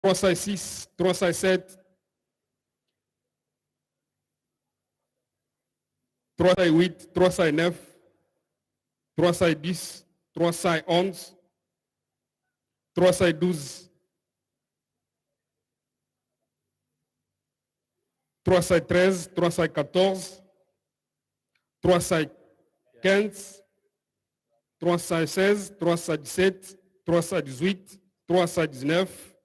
306, 307, 308, 309, 310, 311, 312, 313, 314, 315, 316, 317, 318, 319,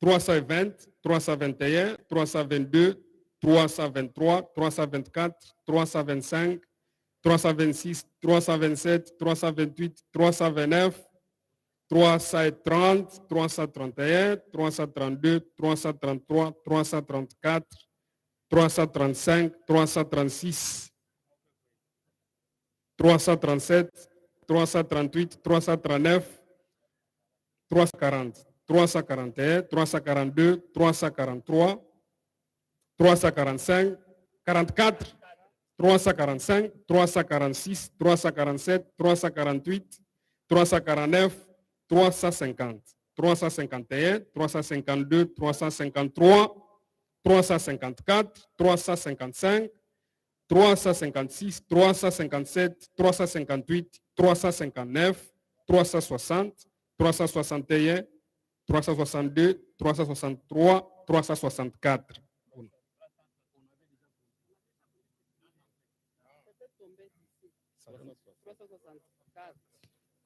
320, 321, 322, 323, 324, 325, 326, 327, 328, 329, 330, 331, 332, 333, 334, 335, 336, 337, 338, 339, 340, 341, 342, 343, 345, 44, 345, 346, 347, 348, 349, 350, 351, 352, 353, 354, 355, 356, 357, 358, 359, 360, 361, 362, 363, 364.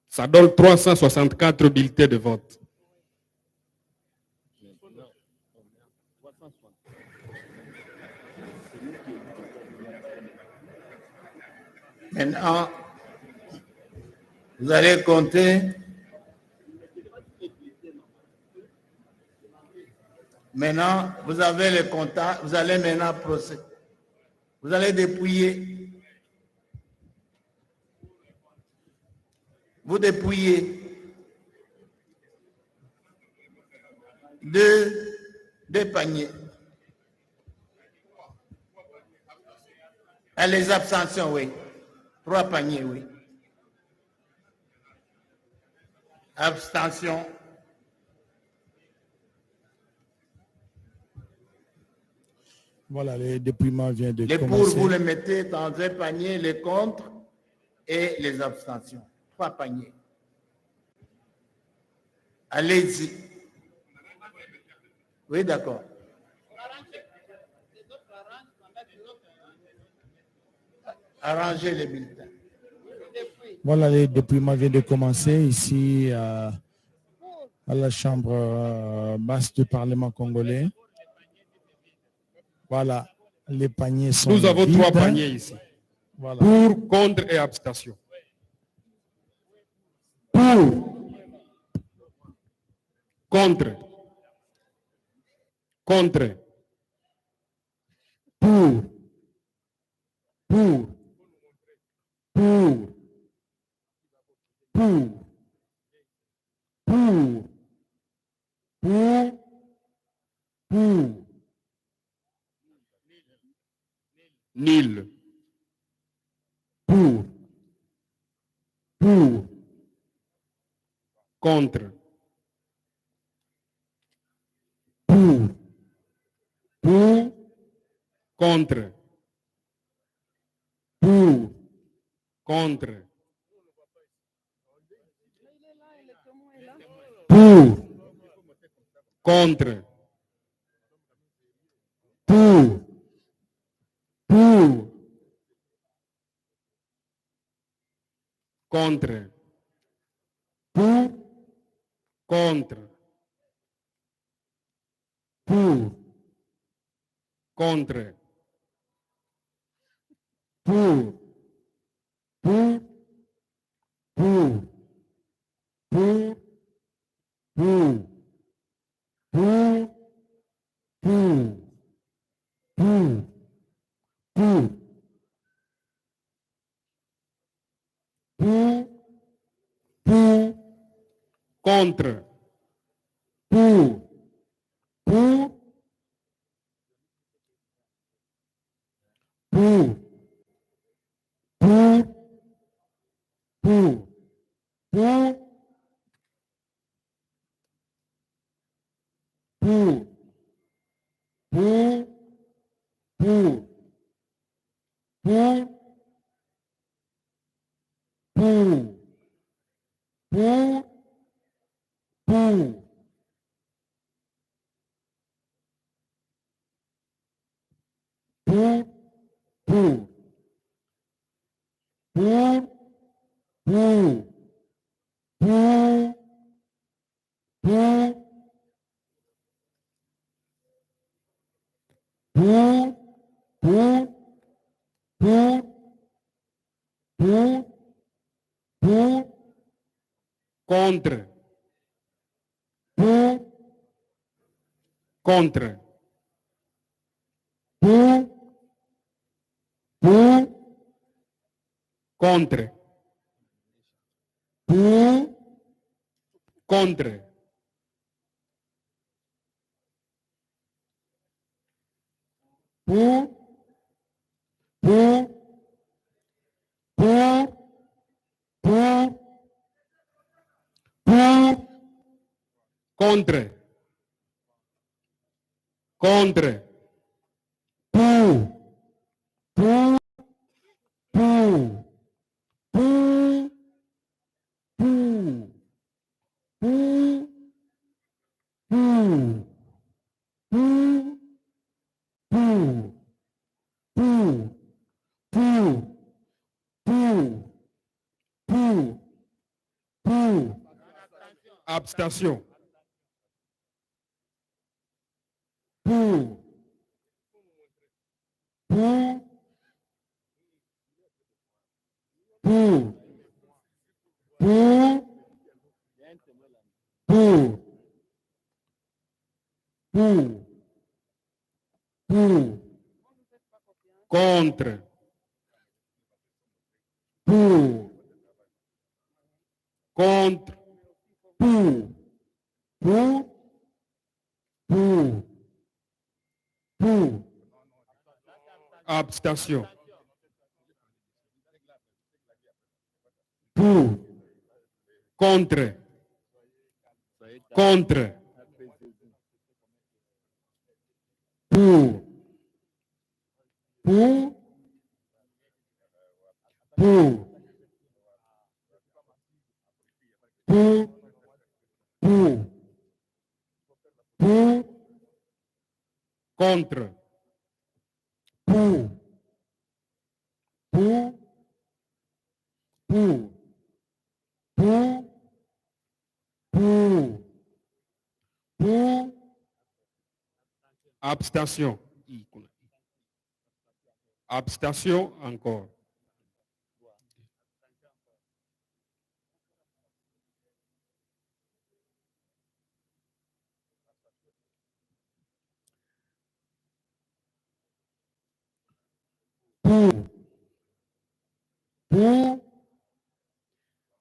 Ça donne 364 bulletins de vote. Maintenant, vous allez compter. Maintenant, vous avez le comptage. Vous allez maintenant procéder. Vous allez dépouiller. Vous dépouillez deux paniers. Et les abstentions, oui. 3 paniers, oui. Abstention. Voilà, le dépouillement vient de les commencer. pour, vous les mettez dans un panier, les contre et les abstentions. 3 paniers. Allez-y. Oui, d'accord. Arrangez les bulletins. Voilà, le dépouillement vient de commencer ici à la chambre basse du Parlement congolais. Voilà, les paniers sont Nous avons vides. 3 paniers ici. Voilà. Pour, contre et abstention. Pour. Contre. Contre. Pour. Pour. Pour. Pour. Pour. Pour. Pour. Nil. Pour. Pour. Contre. Pour. Pour. Contre. Pour. Contre. Pour. Contre. Pour. Pour. Contre. Pour. Contre. Pour. Contre. Pour. Pour. Pour. Pour. Pour. Pour. Pour. Pour. Pour. Pour. Pour. Contre. Pour. Pour. Pour. Pour. Pour. Pour. pour, pour, pour, pour, pour, pour, pour, contre, contre, pour, contre, contre, pour, contre, contre, pour, abstention, pour, contre, contre, abstention, contre, contre, pour, contre, abstention, abstention encore,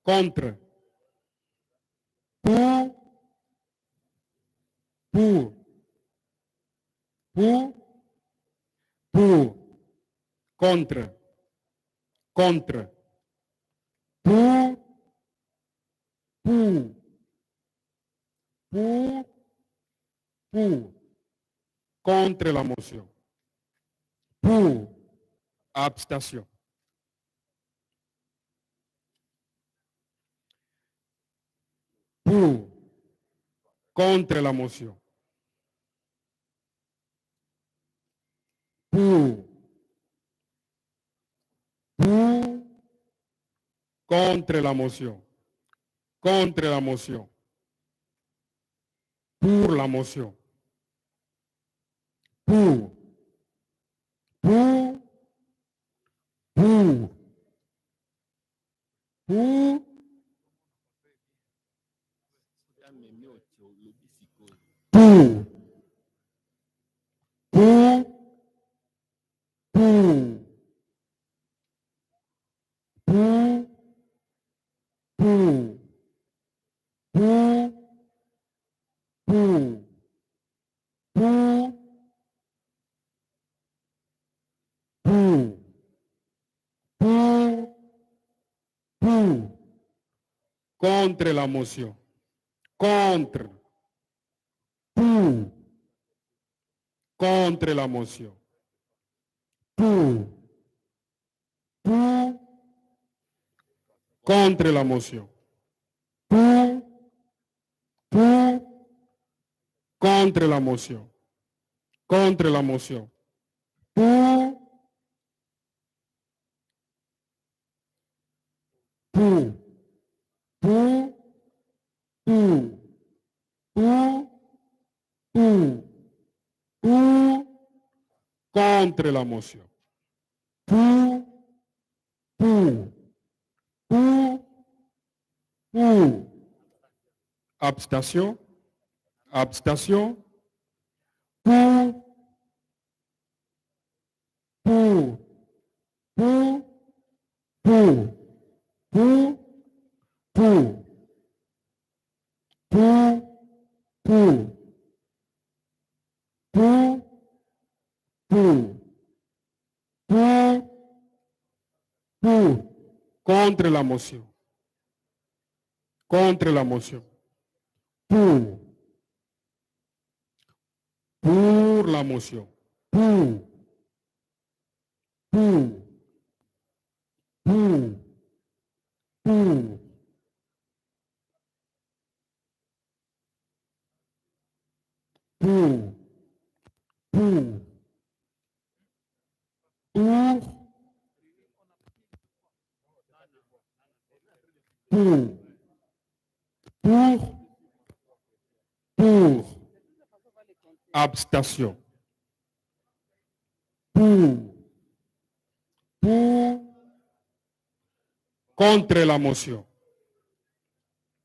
contre, contre, contre, contre la motion, abstention, contre la motion, contre la motion, contre la motion, pour la motion, pour, contre la motion, contre, contre la motion, contre la motion, contre la motion, contre la motion, Pour. Pour. Contre la motion. Pour. Pour. Pour. Pour. Abstention. Abstention. Pour. Pour. Pour. Pour. Pour. Pour. Pour. Pour. Pour. Pour. Pour. Pour. Contre la motion. Contre la motion. Pour. Pour la motion. Pour. Pour. Pour. Pour. Pour. Pour. Pour. Pour. Pour. Pour. Abstention. Pour. Pour. Contre la motion.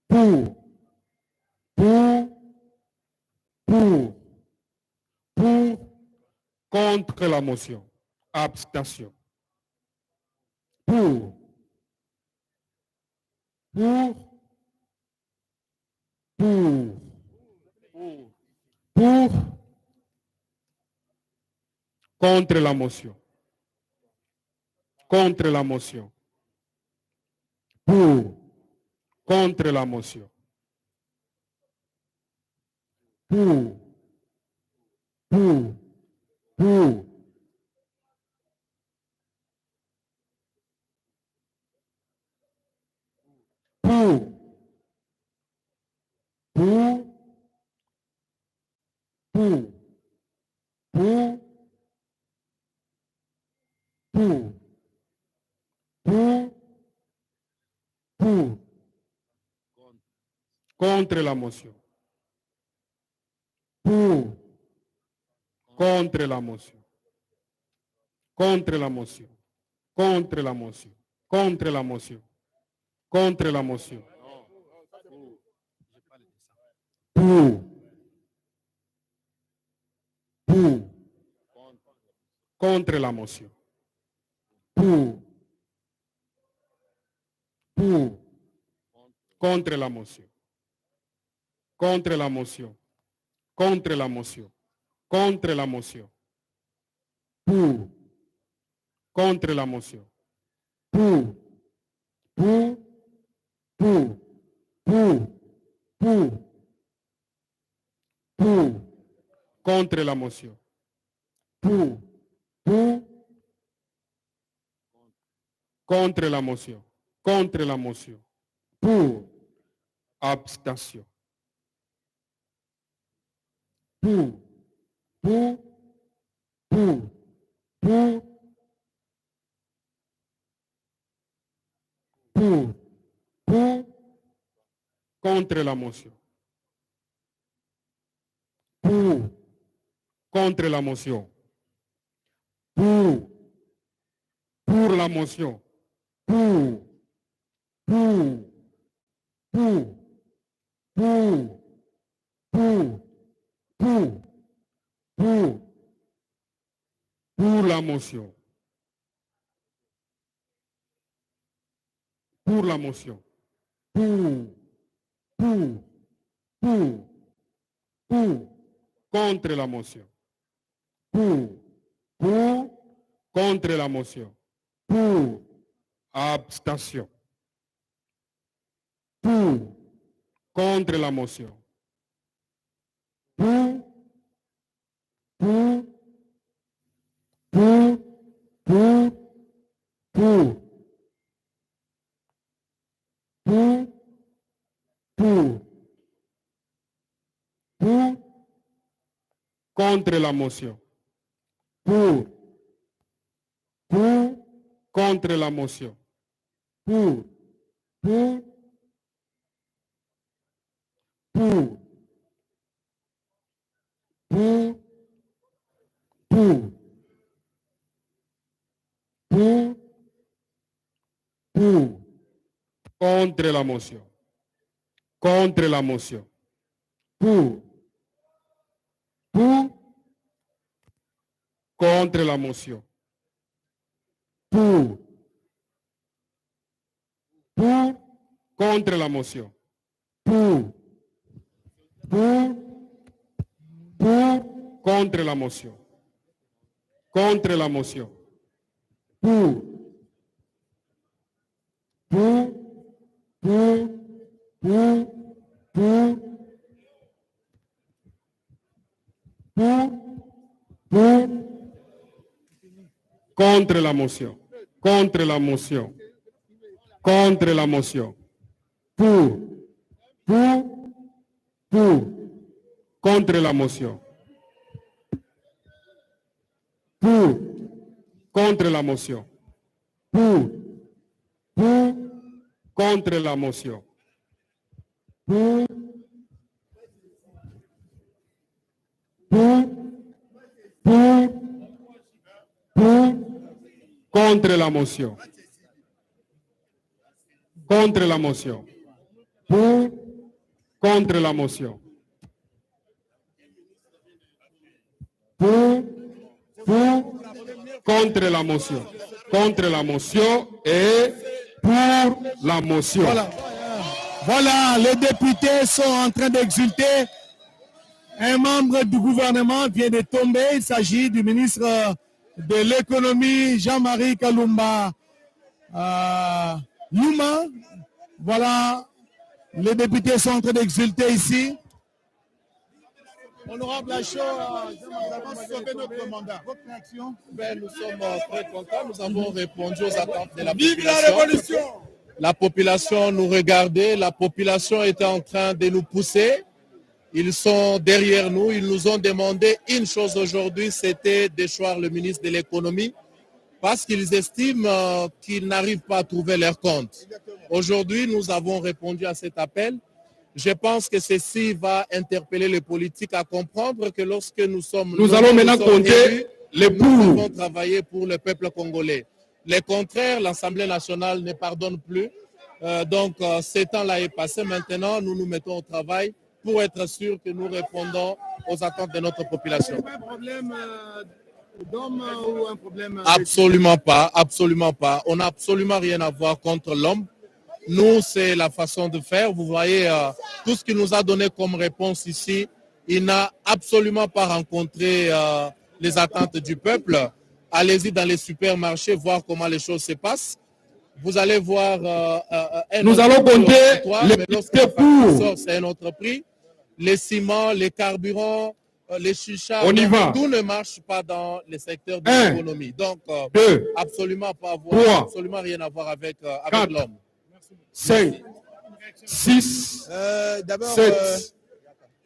Pour. Pour. Pour. Pour. Contre la motion. Abstention. Pour. Pour. Pour. Pour. Contre la motion. Contre la motion. Pour. Contre la motion. Pour. Pour. Pour. Pour. Pour. Pour. Pour. Pour. Pour. Pour. Contre la motion. Pour. Contre la motion. Contre la motion. Contre la motion. Contre la motion. Contre la motion. Pour. Pour. Contre la motion. Pour. Pour. Contre la motion. Contre la motion. Contre la motion. Contre la motion. Pour. Contre la motion. Pour. Pour. Pour. Pour. Pour. Pour. Contre la motion. Pour. Pour. Contre la motion. Contre la motion. Pour. Abstention. Pour. Pour. Pour. Pour. Pour. Pour. Contre la motion. Pour. Contre la motion. Pour. Pour la motion. Pour. Pour. Pour. Pour. Pour. Pour. Pour. Pour la motion. Pour la motion. Pour. Pour. Pour. Pour. Contre la motion. Pour. Pour. Contre la motion. Pour. Abstention. Pour. Contre la motion. Pour. Pour. Pour. Pour. Pour. Pour. Pour. Pour. Contre la motion. Pour. Pour. Contre la motion. Pour. Pour. Pour. pour, contre la motion, contre la motion, pour, contre la motion, pour, contre la motion, pour, contre la motion, contre la motion, pour, contre la motion, contre la motion, contre la motion, pour, contre la motion, pour, contre la motion, pour, contre la motion, pour, contre la motion, contre la motion, pour, contre la motion, contre la motion, contre la motion et pour la motion. Voilà. Voilà, les députés sont en train d'exulter. Un membre du gouvernement vient de tomber. Il s'agit du ministre de l'économie, Jean-Marie Kalumba Louma. Voilà, les députés sont en train d'exulter ici. Honorable Lachaud, nous avons sauvé notre mandat. Votre réaction? Nous sommes très contents. Nous avons répondu aux attentes de la Vive population. la révolution! La population nous regardait. La population était en train de nous pousser. Ils sont derrière nous. Ils nous ont demandé une chose aujourd'hui, c'était de choisir le ministre de l'économie parce qu'ils estiment qu'ils n'arrivent pas à trouver leur compte. Aujourd'hui, nous avons répondu à cet appel. Je pense que ceci va interpeller les politiques à comprendre que lorsque nous sommes... Nous allons maintenant compter les nous pour. devons travailler pour le peuple congolais. Le contraire, l'Assemblée nationale ne pardonne plus. Donc, ce temps-là est passé. Maintenant, nous nous mettons au travail pour être sûr que nous répondons aux attentes de notre population. Un problème d'homme ou un problème... Absolument pas, absolument pas. On n'a absolument rien à voir contre l'homme. Nous, c'est la façon de faire. Vous voyez, tout ce qu'il nous a donné comme réponse ici, il n'a absolument pas rencontré les attentes du peuple. Allez-y dans les supermarchés, voir comment les choses se passent. Vous allez voir... Nous allons compter les mais lorsque députés pour. sort, c'est un autre prix. Les ciments, les carburants, les chichas, On y va. tout ne marche pas dans les secteurs de Un, l'économie. Donc, 2, absolument pas avoir, 3, absolument rien à voir avec, avec 4, l'homme. 5, 6, D'abord, 7,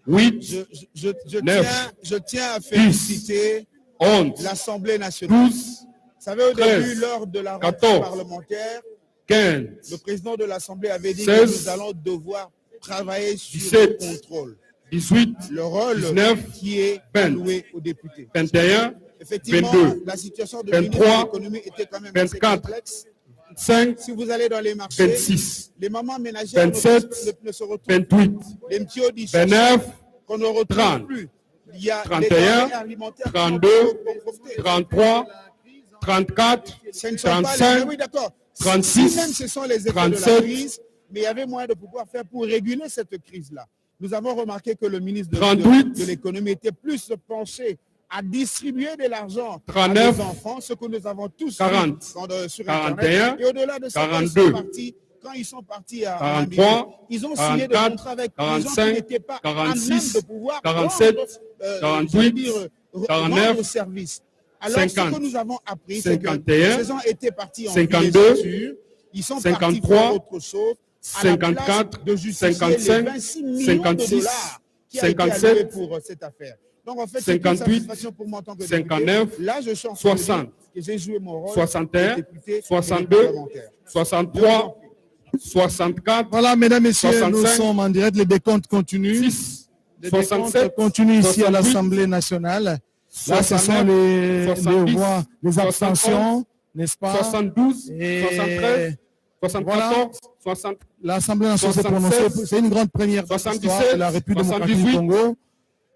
8, je tiens à 10, féliciter 11, l'Assemblée nationale. 12, Vous savez, au 13, début, lors de la rentrée 14, parlementaire, 15, le président de l'Assemblée avait dit 16, que nous allons devoir travailler sur 17, le contrôle. 18, Le rôle 19, qui est 20, alloué aux députés. 21, Effectivement, 22, la situation de 23, ministre de l'économie était quand même assez 24, complexe. 5, Si vous allez dans les marchés, 26, les mamans ménagères 27, ne se retrouvent 28, les mtiodis 29, qu'on ne retrouve 30, plus. Il y a 31, les denrées alimentaires 32, 33, 34, ce ne sont pas 35, oui, d'accord. 36, Si même ce sont les effets de la 37, crise, mais il y avait moyen de pouvoir faire pour réguler cette crise-là. Nous avons remarqué que le ministre 38, de l'économie était plus penché à distribuer de l'argent à 39, des enfants, ce que nous avons tous 40, vu sur 41, Internet. Et au-delà de ça, 42, quand ils sont partis à 43, ils ont signé des 44, contrats avec 45, des gens qui n'étaient pas 46, à même de pouvoir 47, rendre, 48, 49, rendre service. Alors, 50, ce que nous avons appris, c'est que 51, ces gens étaient partis en 52, filature, ils sont 53, partis faire autre chose, à la place 54, de justifier 55, les 26 millions 56, de dollars qui a été 57, alloué pour cette affaire. Donc, en fait, c'est une 58, satisfaction pour moi en tant que député. 59, Là, je suis en 60, que j'ai joué mon rôle 61, de député et de 62, parlementaire. 63, 64, Voilà, mesdames, messieurs, 65, nous sommes en direct. Les décomptes continuent. 6, Les décomptes 67, continuent ici à 68, l'Assemblée nationale. Là, ce sont 69, 70, voix, les abstentions, 71, n'est-ce pas? 72, Et 73, 74, 60, L'Assemblée nationale s'est prononcée. 76, C'est une grande première dans 77, l'histoire de la République démocratique du 78, Congo.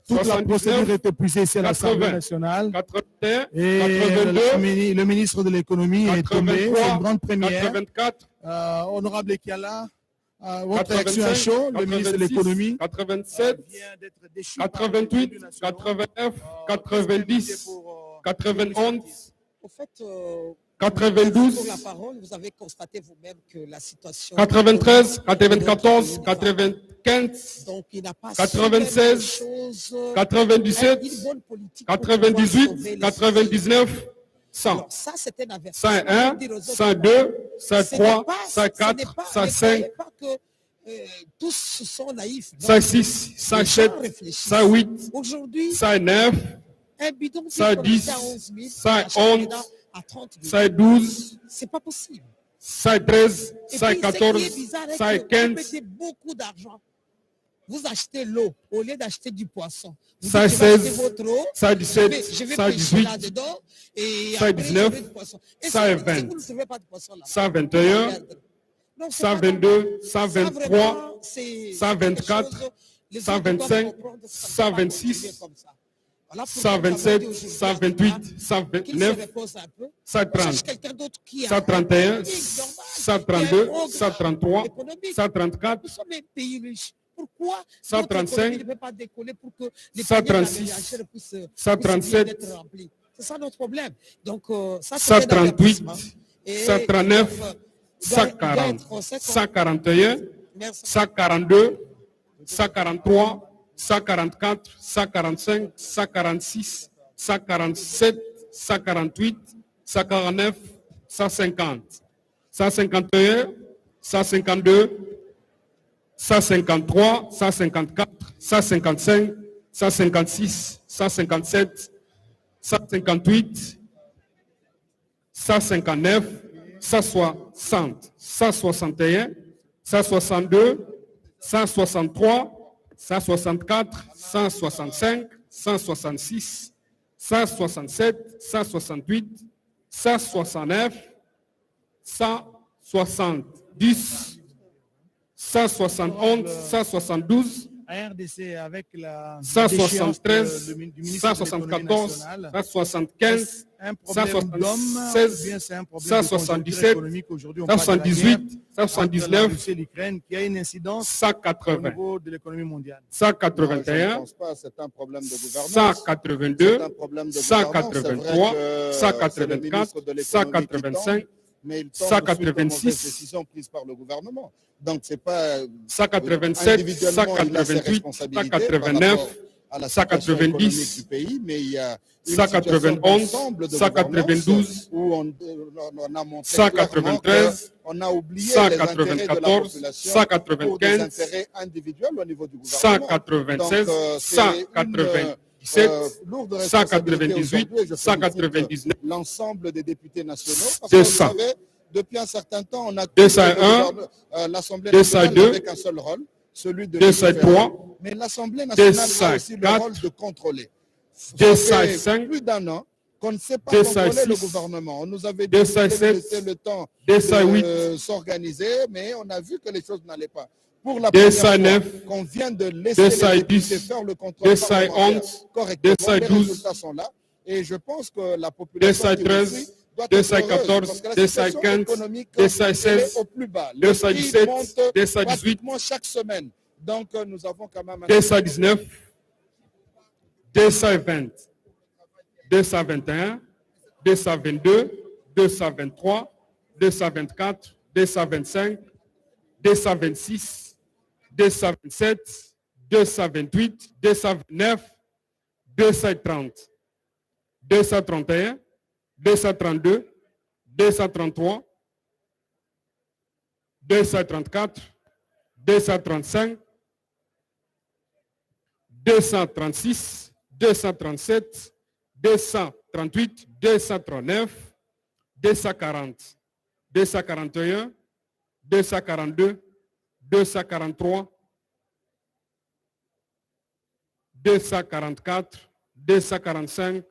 Toute la 79, procédure est épuisée ici à l'Assemblée 80, nationale. 81, Et 82, le ministre de l'économie est tombé. C'est une grande première. 84, Honorable Kiala, votre réaction à chaud, le ministre de 86, l'économie 87, vient d'être déchu par les 88, tribunaux nationaux. 89, 90, 91, Au fait, 92, pour la parole, vous avez constaté vous-même que la situation... 93, 94, 95, Donc, il n'a pas 96, 97, 98, 99, 100. Alors, ça, c'est un avertissement. 101, 102, 103, 104, 105, pas que tous sont naïfs. Donc, 106, 107, 108, aujourd'hui, 109, un bidon qui 110, commençait à 11 000, 111, à 30 000. 112, C'est pas possible. 113, Et puis, 114, ce qui est bizarre est que vous 115, mettez beaucoup d'argent. Vous achetez l'eau au lieu d'acheter du poisson. Vous Ça, dites, je vais acheter 16, votre eau, ça, 17, je vais ça, pêcher 18, là-dedans et ça, après, 19, j'aurai du poisson. Et ça, si 20, vous ne trouvez pas de poisson là, 121, non, c'est pas 122, normal. Ça, 123, vraiment, c'est 124, quelque chose, les autres 125, doivent comprendre que ça ne peut pas 126, continuer comme ça. Voilà pourquoi nous avons 127, dit aujourd'hui, 128, qu'il se 129, repose un peu. 130, Cherche quelqu'un d'autre qui a 131, qui est normal, 132, qui a un programme 133, économique. 134, Nous sommes un pays riche. Pourquoi 135, notre économie ne peut pas décoller pour que les 136, paniers alimentaires puissent 137, bien être remplis? C'est ça notre problème. Donc, ça, c'est 138, un avertissement. Et 139, il doit être 140, conséquent. 141, Merci. 142, 143, 144, 145, 146, 147, 148, 149, 150, 151, 152, 153, 154, 155, 156, 157, 158, 159, 160, 161, 162, 163, 164, 165, 166, 167, 168, 169, 170, 171, 172, RDC avec la 173, du ministre de 174, l'économie nationale. 175, Un problème d'homme, 176, ou bien c'est un problème 177, économique aujourd'hui, on parle de la 178, guerre entre la 179, Russie et l'Ukraine qui a une incidence au 180, niveau de l'économie mondiale. 181, C'est un problème de gouvernance. 182, C'est un problème de gouvernance. 183, C'est vrai que c'est le 184, ministre de l'économie qui 185, tombe, mais il tombe suite aux 186, mauvaises décisions prises par le gouvernement. Donc c'est pas 187, individuellement, il a ses 188, responsabilités par 189, rapport à la situation 190, économique du pays, mais il y a une 191, situation d'ensemble de 192, gouvernance où on a montré 193, on a oublié les intérêts de la 194, population pour des 195, intérêts individuels au niveau du gouvernement. 196, Donc, c'est une, 197, lourde responsabilité 198, aujourd'hui, et je félicite 199, l'ensemble des députés nationaux. Parce 200. que vous savez, depuis un certain temps, on a 201, l'Assemblée 202, nationale n'avait qu'un seul rôle, celui de 203, légiférer. Mais l'Assemblée nationale a aussi le 204, rôle de contrôler. Ça 205, fait plus d'un an qu'on ne sait pas 206, contrôler le gouvernement. On nous avait dit 207, de laisser le temps 208, de s'organiser, mais on a vu que les choses n'allaient pas. Pour la première 209, fois qu'on vient de laisser les 210, députés faire le contrôle 211, parlementaire correctement, les 212, résultats sont là. Et je pense que la population qui nous 213, suit doit être 214, heureuse, parce que la situation 215, économique 216, elle est au plus bas. Le 217, prix monte 218, pratiquement chaque semaine. Donc nous avons quand même un 219, 220, 221, 222, 223, 224, 225, 226, 227, 228, 229, 230, 231, 232, 233, 234, 235, 236, 237, 238, 239, 240, 241, 242, 243, 244, 245,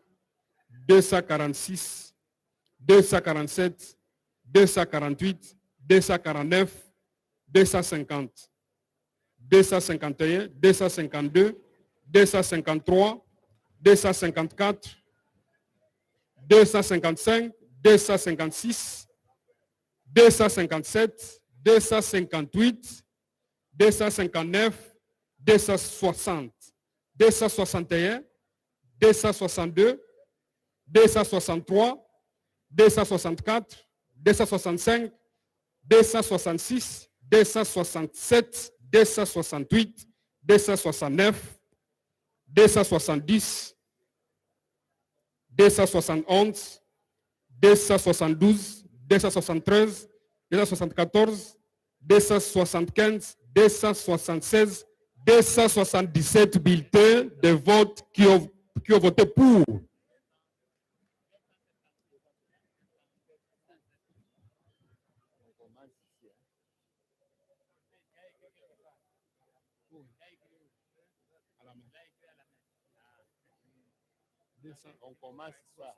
246, 247, 248, 249, 250, 251, 252, 253, 254, 255, 256, 257, 258, 259, 260, 261, 262, 263, 264, 265, 266, 267, 268, 269, 270, 271, 272, 273, 274, 275, 276, 277 bulletins de vote qui ont voté pour. On commence ça.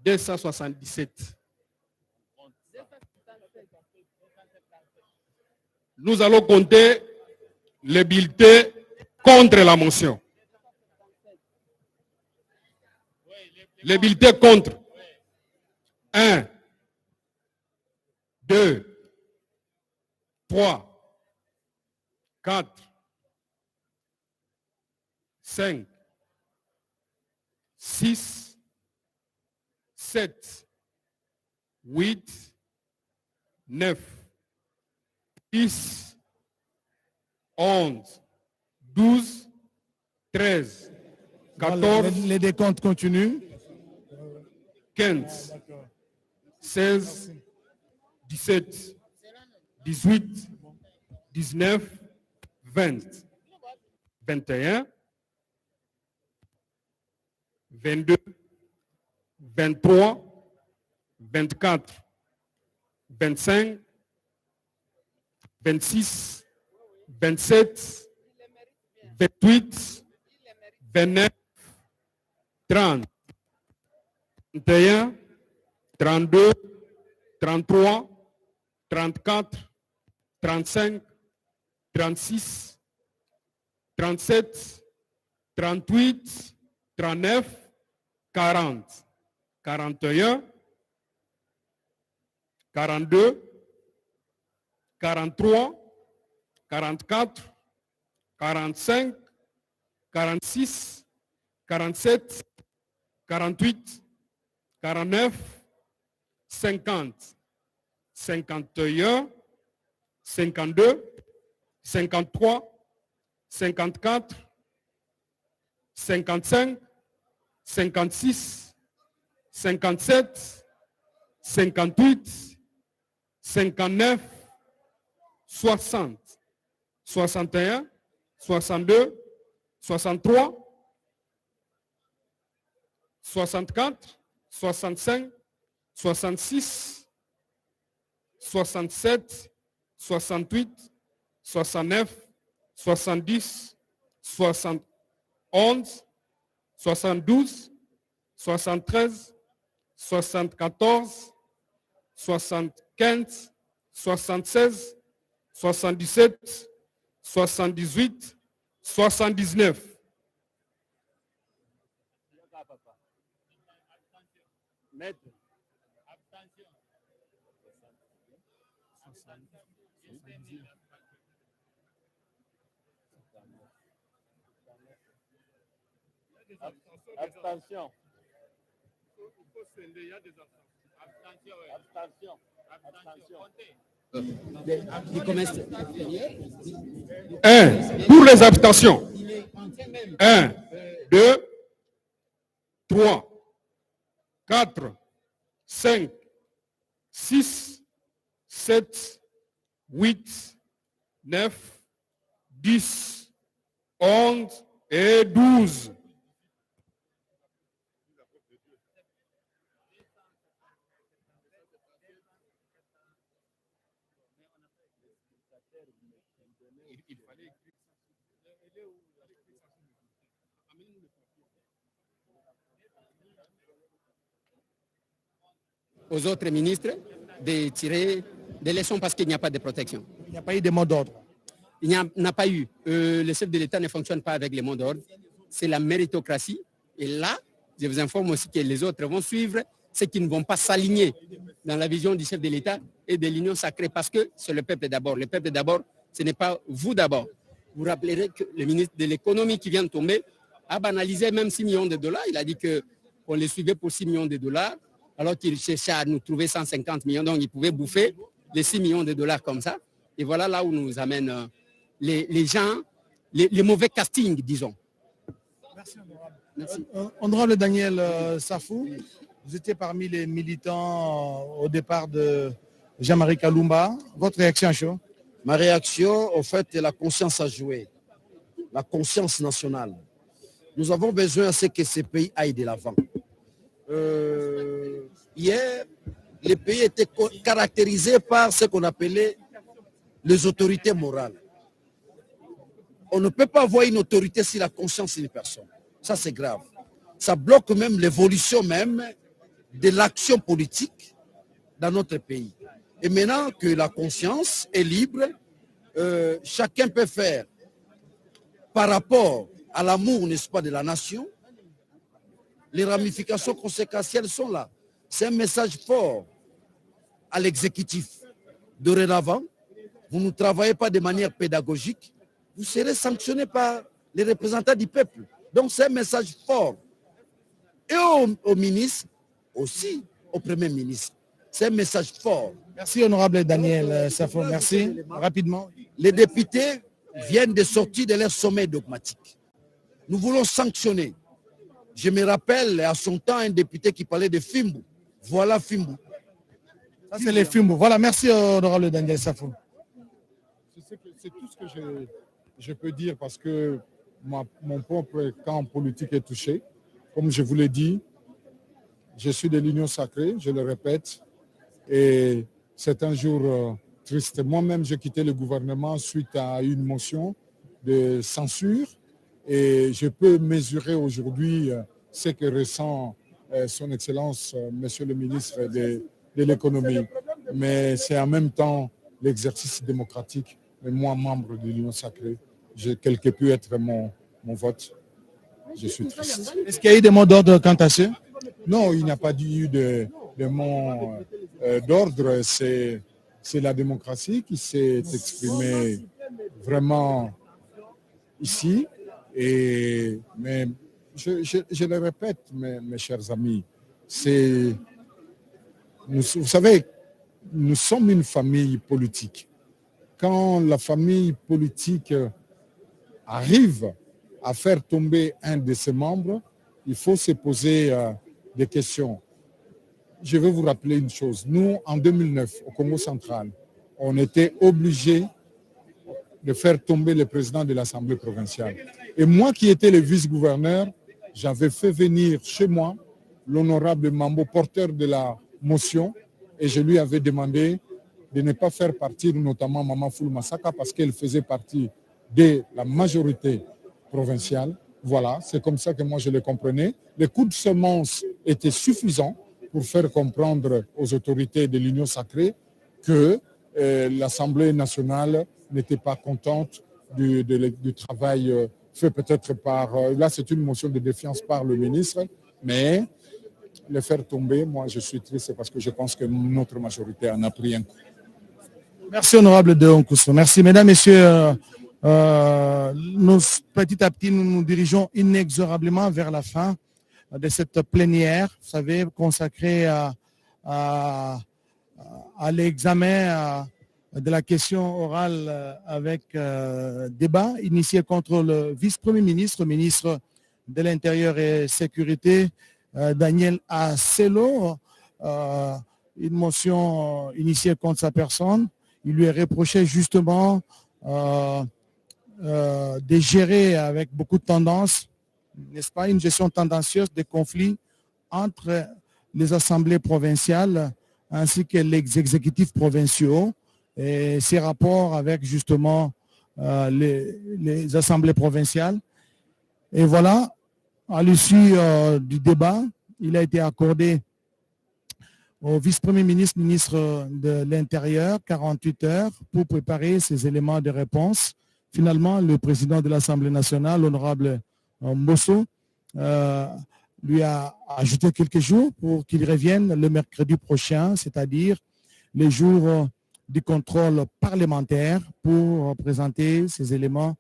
277. Nous allons compter les bulletins contre la motion. Les bulletins contre. 1, 2, 3, 4, 5, 6, 7, 8, 9, 10, 11, 12, 13, 14, Les décomptes continuent. 15, 16, 17, 18, 19, 20, 21, 22, 23, 24, 25, 26, 27, 28, 29, 30, 31, 32, 33, 34, 35, 36, 37, 38, 39, 40, 41, 42, 43, 44, 45, 46, 47, 48, 49, 50, 51, 52, 53, 54, 55, 56, 57, 58, 59, 60, 61, 62, 63, 64, 65, 66, 67, 68, 69, 70, 71, 72, 73, 74, 75, 76, 77, 78, 79. Maître. Abstention. Abstention. Abstention. 1 pour les abstentions. 1, 2, 3, 4, 5, 6, 7, 8, 9, 10, 11 et 12. aux autres ministres de tirer des leçons parce qu'il n'y a pas de protection. Il n'y a pas eu de mot d'ordre. Il n'y en a pas eu. Le chef de l'État ne fonctionne pas avec les mots d'ordre. C'est la méritocratie. Et là, je vous informe aussi que les autres vont suivre ceux qui ne vont pas s'aligner dans la vision du chef de l'État et de l'union sacrée parce que c'est le peuple d'abord. Le peuple d'abord, ce n'est pas vous d'abord. Vous rappellerez que le ministre de l'économie qui vient de tomber a banalisé même 6 millions de dollars. Il a dit qu'on les suivait pour 6 millions de dollars alors qu'il cherchait à nous trouver 150 millions. Donc, il pouvait bouffer les 6 millions de dollars comme ça. Et voilà là où nous amènent les gens, les mauvais castings, disons. Merci, honorable. Merci. Honorable Daniel Safou, vous étiez parmi les militants au départ de Jean-Marie Kalumba. Votre réaction à chaud? Ma réaction, en fait, est la conscience à jouer, la conscience nationale. Nous avons besoin à ce que ces pays aillent de l'avant. Hier, les pays étaient caractérisés par ce qu'on appelait les autorités morales. On ne peut pas avoir une autorité si la conscience d'une personne. Ça, c'est grave. Ça bloque même l'évolution même de l'action politique dans notre pays. Et maintenant que la conscience est libre, chacun peut faire par rapport à l'amour, n'est-ce pas, de la nation. Les ramifications conséquentielles sont là. C'est un message fort à l'exécutif. Dorénavant, vous ne travaillez pas de manière pédagogique, vous serez sanctionné par les représentants du peuple. Donc c'est un message fort. Et au ministre, aussi au Premier ministre. C'est un message fort. Merci, honorable Daniel Safo. Merci. Rapidement. Les députés viennent de sortir de leur sommet dogmatique. Nous voulons sanctionner. Je me rappelle à son temps un député qui parlait de Fimbu. Voilà Fimbu. Ça, c'est les Fimbu. Voilà, merci, honorable Daniel Safo. C'est tout ce que je peux dire parce que mon propre camp politique est touché. Comme je vous l'ai dit, je suis de l'Union sacrée, je le répète, et c'est un jour triste. Moi-même, j'ai quitté le gouvernement suite à une motion de censure et je peux mesurer aujourd'hui ce que ressent son Excellence, Monsieur le ministre de l'économie. Mais c'est en même temps l'exercice démocratique. Mais moi, membre de l'Union sacrée, quel que peut être mon vote, je suis triste. Est-ce qu'il y a eu des mots d'ordre quant à ça? Non, il n'y a pas eu de mots d'ordre. C'est la démocratie qui s'est exprimée vraiment ici. Mais je le répète, mes chers amis, vous savez, nous sommes une famille politique. Quand la famille politique arrive à faire tomber un de ses membres, il faut se poser des questions. Je vais vous rappeler une chose. Nous, en 2009, au Congo central, on était obligés de faire tomber le président de l'Assemblée provinciale. Et moi qui étais le vice-gouverneur, j'avais fait venir chez moi l'honorable Mambo, porteur de la motion, et je lui avais demandé de ne pas faire partir notamment Maman Foulou Massaka parce qu'elle faisait partie de la majorité provinciale. Voilà, c'est comme ça que moi je le comprenais. Les coups de semence étaient suffisants pour faire comprendre aux autorités de l'Union sacrée que l'Assemblée nationale n'était pas contente du travail fait peut-être par... là, c'est une motion de défiance par le ministre, mais le faire tomber, moi je suis triste parce que je pense que notre majorité en a pris un coup. Merci, honorable de Onkousso. Merci, mesdames, messieurs. Nous, petit à petit, nous nous dirigeons inexorablement vers la fin de cette plénière, vous savez, consacrée à l'examen de la question orale avec débat initié contre le vice-premier ministre, ministre de l'Intérieur et Sécurité, Daniel Aselo. Une motion initiée contre sa personne. Il lui est reproché justement de gérer avec beaucoup de tendance, n'est-ce pas, une gestion tendancieuse des conflits entre les assemblées provinciales ainsi que les exécutifs provinciaux et ses rapports avec justement les assemblées provinciales. Et voilà, à l'issue du débat, il a été accordé au vice-premier ministre, ministre de l'Intérieur, 48 heures pour préparer ces éléments de réponse. Finalement, le président de l'Assemblée nationale, l'honorable Mbosso, lui a ajouté quelques jours pour qu'il revienne le mercredi prochain, c'est-à-dire les jours du contrôle parlementaire pour présenter ces éléments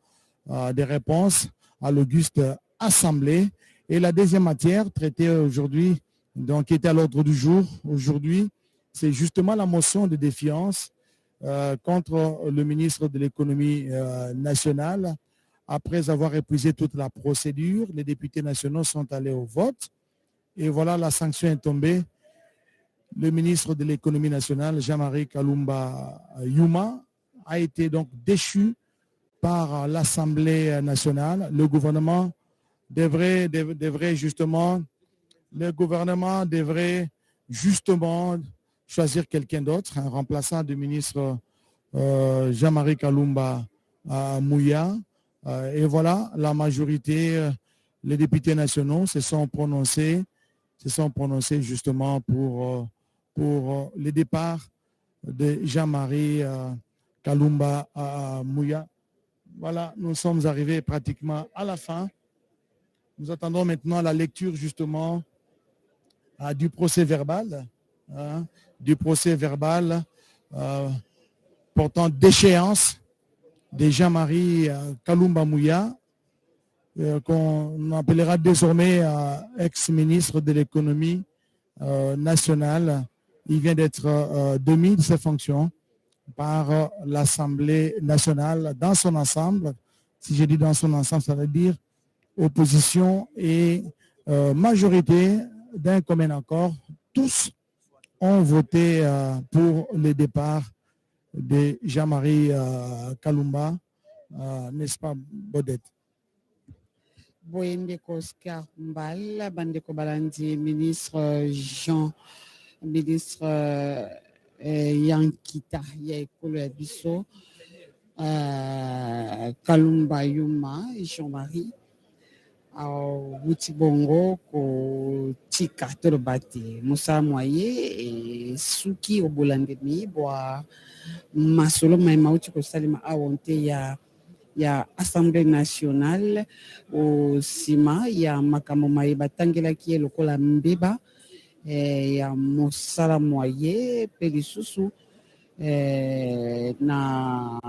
de réponse à l'auguste Assemblée. Et la deuxième matière traitée aujourd'hui, donc qui était à l'ordre du jour aujourd'hui, c'est justement la motion de défiance contre le ministre de l'économie nationale. Après avoir épuisé toute la procédure, les députés nationaux sont allés au vote. Et voilà, la sanction est tombée. Le ministre de l'économie nationale, Jean-Marie Kalumba Yuma, a été donc déchu par l'Assemblée nationale. Le gouvernement devrait justement choisir quelqu'un d'autre, un remplaçant du ministre Jean-Marie Kalumba Mouya. Et voilà, la majorité, les députés nationaux se sont prononcés justement pour le départ de Jean-Marie Kalumba Mouya. Voilà, nous sommes arrivés pratiquement à la fin. Nous attendons maintenant la lecture justement du procès verbal, portant déchéance de Jean-Marie Kalumba Mouya, qu'on appellera désormais ex-ministre de l'économie nationale. Il vient d'être démis de ses fonctions par l'Assemblée nationale dans son ensemble. Si je dis dans son ensemble, ça veut dire opposition et majorité d'un commun accord. Tous ont voté pour le départ de Jean-Marie Kalumba, n'est-ce pas, Bodette? Boyendeko Oscar Mbal, Bandeko Balandi, ministre Yankita Yaekolo Abisso, Kalumba Yuma, Jean-Marie, Wutibongo, ko Tika Torobate, Moussa Moye, Suki Obolandemi, Boa Masolo Maimauti Salima Awonte ya Assemblée nationale au Sima, ya Makamo Maïba Tangela qui est le Kola Mbeba, ya Moussala Moye, Pelisusu, na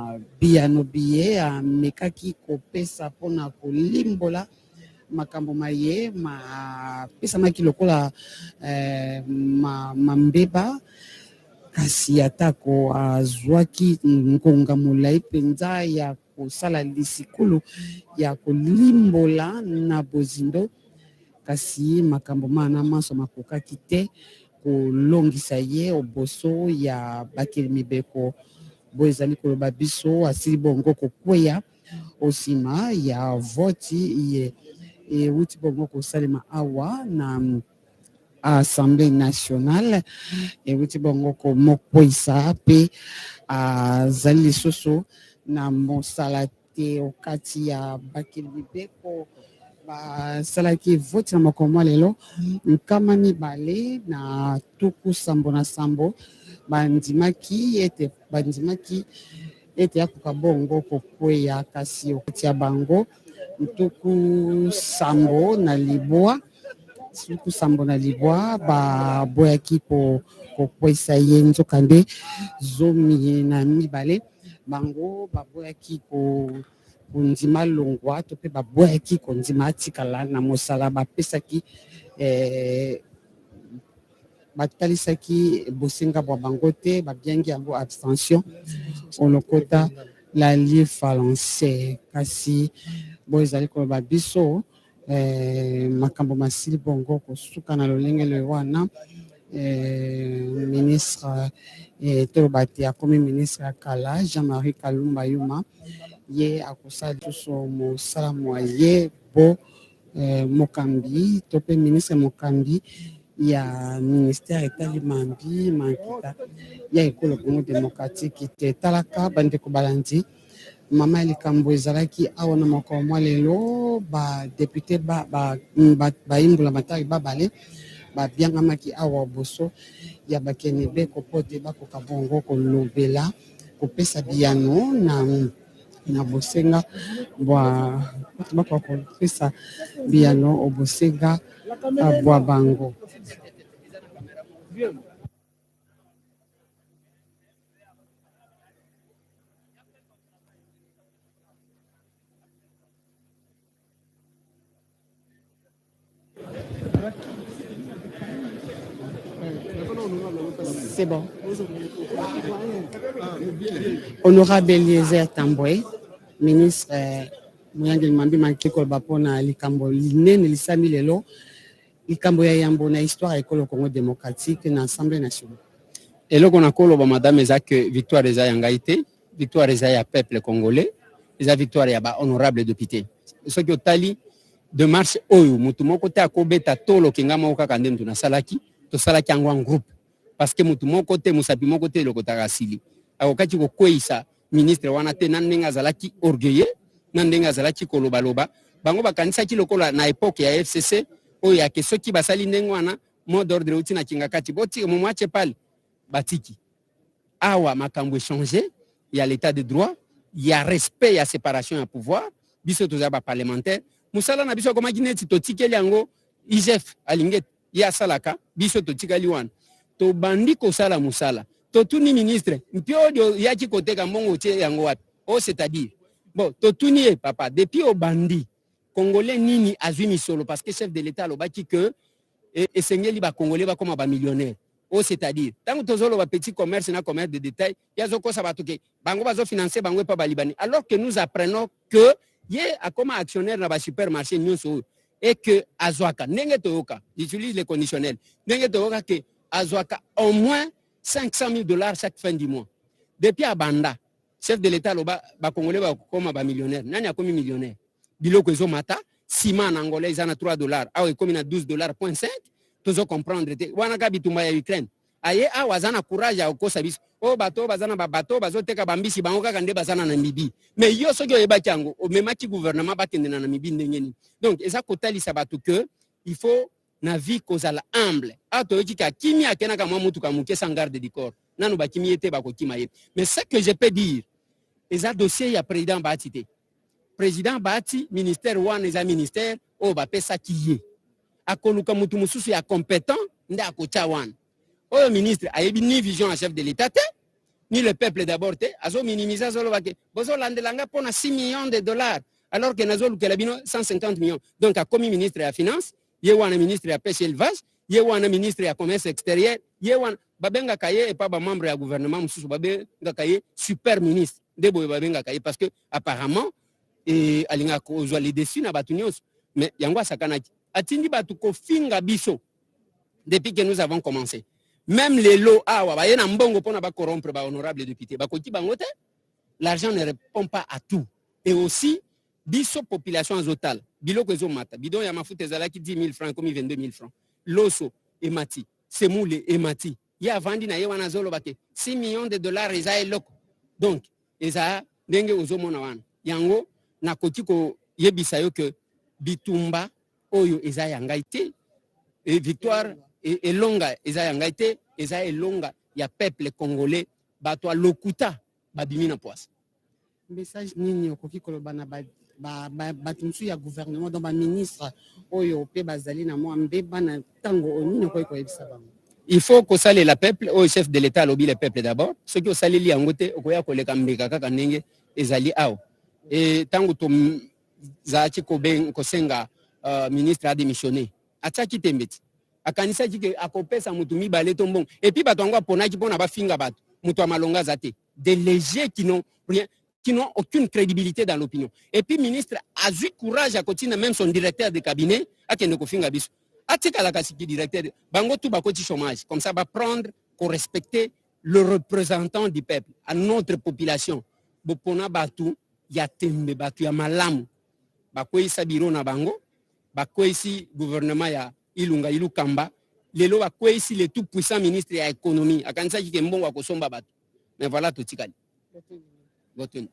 Biano Biye, a Mekaki Kopesa Pona Kolimbola, Makambo Maye, ma Pesa Maki Lokola Mambeba, kasi atako azwaki nkonga mulai penza ya kosala lisikulu ya kolimbola na bozindo, kasi makambo mana maso makokaki te kolongisa ye oboso ya bakeli mibeko bo ezali koloba biso asili bongo kokweya osima ya voti ye euti bongo kosalema awa na Assemblée nationale et wuti bongo ko mokpoisa pe azali soso na mosala te okati ya bakeli bibeko ba salaki vote na makomo lelo nkama mibale na tuku sambo na sambo bandimaki ete yakuka bongo kokweya kasi okati ya bango tuku sambo na libwa suku sambo na libwa ba boyaki ko kwesa ye nzoka nde zomi na mibale bango ba boyaki ko ndima longwa to pe ba boyaki ko ndima atikala na mosala ba pesaki batalisaki bosenga bwa bango te ba biengi yango abstention olokota la lie falancé kasi bo ezali ko ba biso makambo masili bongo kosuka na lolenge wana ministre Torobate akomi ministre akala Jean-Marie Kalumba Yuma ye akosali tuso mosala moye bo mokambi to pe ministre mokambi ya ministère etali mambi mankita ya ekolo Congo démocratique te talaka bandeko balandi mama likambo ezalaki awa na mokolo mwa lelo ba député ba imbola matari babale babiangamaki awa boso ya bakenebe kopote bakoka bongo kolobela kopesa biyano na bosenga bwa bakoka kopesa biyano obosenga bwa bango. C'est bon. Honorable Eliezer Tambwe, ministre Moyangeli Mambi Mankiko Bapona likambo linene lisami lelo likambo ya yambo na histoire ekolo Congo démocratique na Assemblée nationale. Eloko na kolo ba madame ezake victoire eza yangaite, victoire eza ya peuple congolais, eza victoire ya ba honorable député. Soki otali de marche oyo mutu moko te akobeta tolo kinga moko kaka nde mutu na salaki, to salaki yango en groupe. Parce que mutu moko te musapi moko te loko takasili. Akokati ko kweisa ministre wana te na ndenga zalaki orgueilleux, na ndenga zalaki kolobaloba. Bango bakanisa ki lokola na époque ya FCC oyo ya kesoki basali ndengo wana mot d'ordre uti na kingakati boti mu mwache pale batiki. Awa makambo changer, il y a l'état de droit, il y a respect, il y a séparation ya pouvoir, biso toza ba parlementaire. Musala na biso koma kineti to tikeli yango IGF alinget ya salaka biso to tikali wana. To bandi ko sala musala. To tuni ministre, mpio yaki koteka mbongo tie yango wapi. Oh c'est-à-dire. Bon, to tuni papa, depuis au bandi Congolais nini azumi solo parce que chef de l'état lobaki que et sengeli ba Congolais ba comme ba millionnaire. Oh c'est-à-dire. Tant que tozolo ba petit commerce na commerce de détail, yazo ko sabatuke. Bango bazo financer bango pa ba Libanais. Alors que nous apprenons que yé a comme actionnaire na ba supermarché nyonso et que azwaka ndenge toyoka, j'utilise les conditionnels. Ndenge toyoka que azwaka au moins $500,000 chaque fin du mois. Depuis Abanda, chef de l'État, ba Congolais ba comme ba millionnaire. Nani a comme millionnaire. Biloko ezo mata, ciment en Angolais ils en a $3. Ah comme na $12.5. Tozo comprendre te. Wana ka bitumba ya Ukraine. Aye a wazana courage ya okosa biso. O bato bazana ba bato bazoteka bambisi bango kaka nde bazana na Namibie. Mais yo soki oyebaki yango, o memaki gouvernement bakende na Namibie ndengeni. Donc eza kotali sabatu que il faut na vie kozala humble. Ato yoki ka kimi akena ka mwa mutu ka muke sans garde du corps. Nanu ba kimi ete ba ko kima ye. Mais ce que je peux dire, eza dossier ya président Bahati te. Président Bahati ministère wana eza ministère o ba pesa kiye. Akoluka mutu mususu ya compétent nde akocha wana. Oyo ministre ayebi ni vision à chef de l'État te, ni le peuple d'abord te, azo minimiser zolo bake. Bozo landelanga pona $6 millions alors que nazo lukela bino 150 millions. Donc a commis ministre ya finance, ye wana ministre ya pêche et élevage, ye wana ministre ya commerce extérieur, ye wana babenga kaye et pas ba membre ya gouvernement mususu babenga kaye super ministre. Debo babenga kaye parce que apparemment alinga kozwa les dessus na batu nyonso. Mais yango sakanaki. Atindi batu ko finga biso depuis que nous avons commencé. Même les lots awa ba yena mbongo pona ba corrompre ba honorable député ba koti bango te. L'argent ne répond pas à tout. Et aussi biso population azotala biloko ezomata bidon ya mafuta ezalaki 10 000 francs comme 22 000 francs. Loso emati, semoule emati. Ya vandi na ye wana zolo bake $6 millions eza eloko. Donc eza ndenge ozomona wana. Yango na koti ko yebisa yo que bitumba oyo eza yangaite et victoire et longa eza yangaite eza elonga ya peuple congolais bato lokuta babimi na poisse. Message nini okoki koloba na batumsu ya gouvernement dans ba ministre oyo pe bazali na mo mbeba na tango onini ko yebisa bango. Il faut que ça la peuple au chef de l'état lobby le peuple d'abord ce qui osali li yangote okoya koleka mbeka kaka ndenge ezali awo et tango to zaati ko ben ko senga ministre a démissionné ataki tembeti akanisa ki akopesa mutu mibale tombon et puis bato ngo ponaki pona ba finga bato mutu amalonga zate des légers qui n'ont rien, qui n'ont aucune crédibilité dans l'opinion. Et puis ministre a eu courage à continuer même son directeur de cabinet à kende ko finga biso atika la kasiki directeur bango tout bakoti chômage comme ça va prendre pour respecter le représentant du peuple à notre population bopona batu ya tembe batu ya malamu bakoisa biro na bango bakoisi gouvernement ya Ilunga Ilukamba lelo bakoisi le tout puissant ministre ya économie akanisa ki mbongo akosomba batu. Mais voilà tout tikali. Botuni.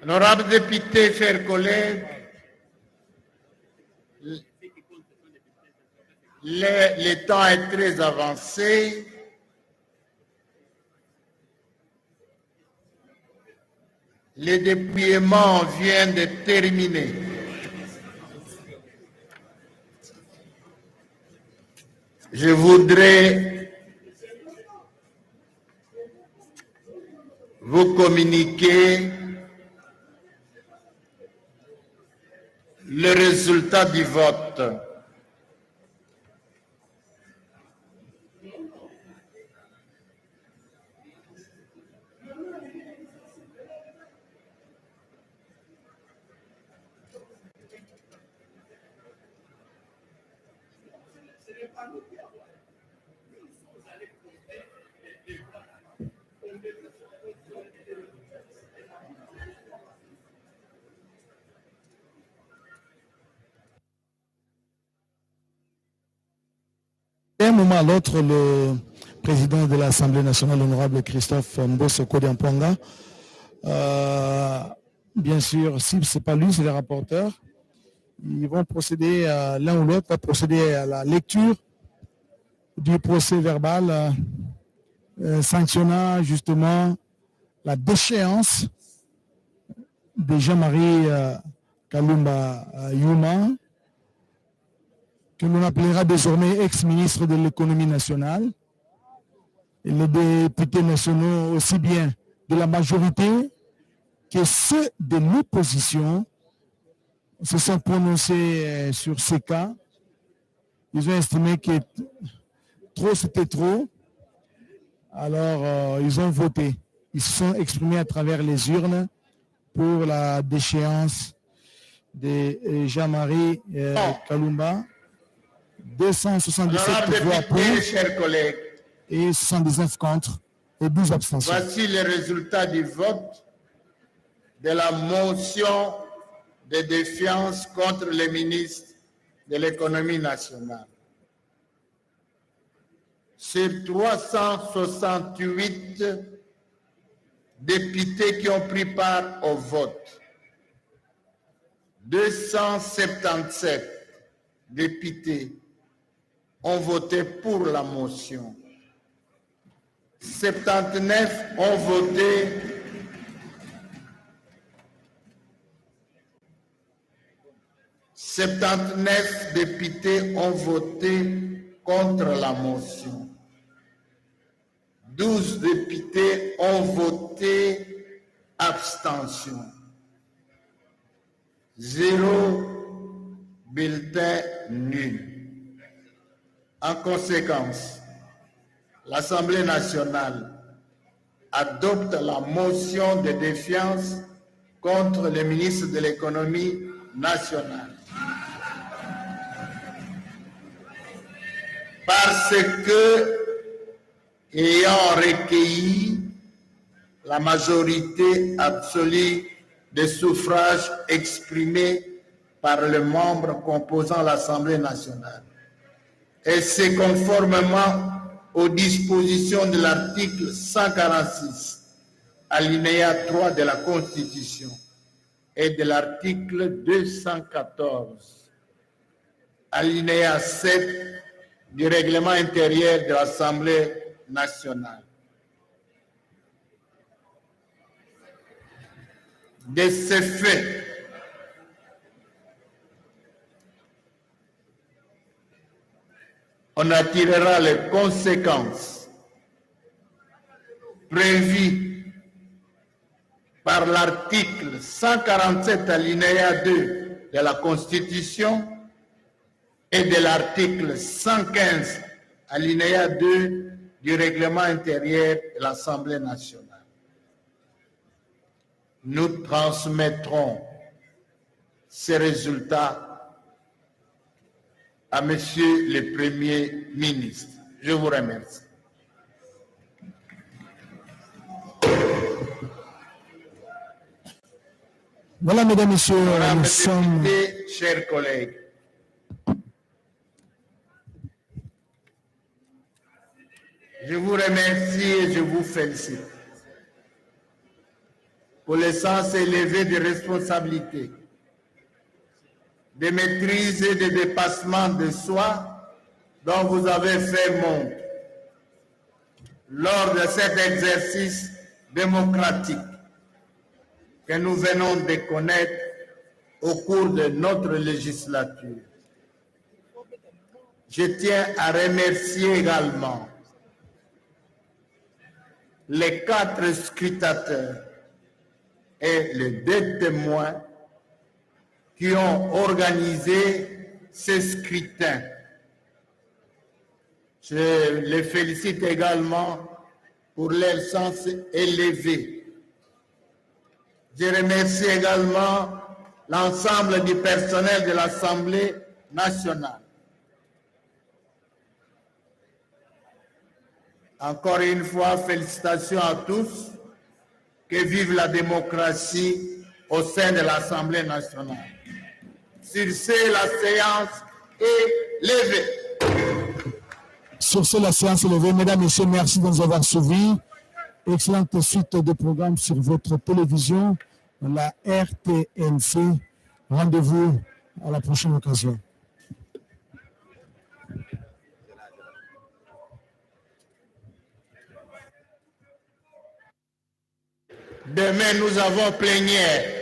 Honorables députés, chers collègues, Le temps est très avancé. Le dépouillement vient de terminer. Je voudrais vous communiquer le résultat du vote. D'un moment à l'autre, le président de l'Assemblée nationale, l'honorable Christophe Mbosso Kodiampwanga, bien sûr, si ce n'est pas lui, c'est les rapporteurs, ils vont procéder, l'un ou l'autre va procéder à la lecture du procès verbal sanctionnant justement la déchéance de Jean-Marie Kalumba Yuma, que l'on appellera désormais ex-ministre de l'économie nationale, et les députés nationaux aussi bien de la majorité que ceux de l'opposition se sont prononcés sur ces cas. Ils ont estimé que trop c'était trop, alors ils ont voté. Ils se sont exprimés à travers les urnes pour la déchéance de Jean-Marie Kalumba. 277 voix pour, chers collègues, et 79 contre et 12 abstentions. Voici les résultats du vote de la motion de défiance contre le ministre de l'économie nationale. Sur 368 députés qui ont pris part au vote, 277 députés ont voté pour la motion. 79 ont voté députés ont voté contre la motion. 12 députés ont voté abstention. 0 bulletin nul. En conséquence, l'Assemblée nationale adopte la motion de défiance contre le ministre de l'économie nationale. Parce que, ayant recueilli la majorité absolue des suffrages exprimés par les membres composant l'Assemblée nationale, et c'est conformément aux dispositions de l'article 146, alinéa 3 de la Constitution et de l'article 214, alinéa 7 du règlement intérieur de l'Assemblée nationale. De ce fait, on attirera les conséquences prévues par l'article 147 alinéa 2 de la Constitution et de l'article 115 alinéa 2 du règlement intérieur de l'Assemblée nationale. Nous transmettrons ces résultats à Monsieur le Premier ministre. Je vous remercie. Voilà, mesdames, messieurs, nous sommes... Chers collègues, je vous remercie et je vous félicite pour le sens élevé de responsabilité, de maîtrise et de dépassement de soi dont vous avez fait montre lors de cet exercice démocratique que nous venons de connaître au cours de notre législature. Je tiens à remercier également les 4 scrutateurs et les 2 témoins qui ont organisé ce scrutin. Je les félicite également pour leur sens élevé. Je remercie également l'ensemble du personnel de l'Assemblée nationale. Encore une fois, félicitations à tous. Que vive la démocratie au sein de l'Assemblée nationale. Sur ce, la séance est levée. Sur ce, la séance est levée. Mesdames, Messieurs, merci de nous avoir suivis. Excellente suite de programmes sur votre télévision, la RTNC. Rendez-vous à la prochaine occasion. Demain, nous avons plénière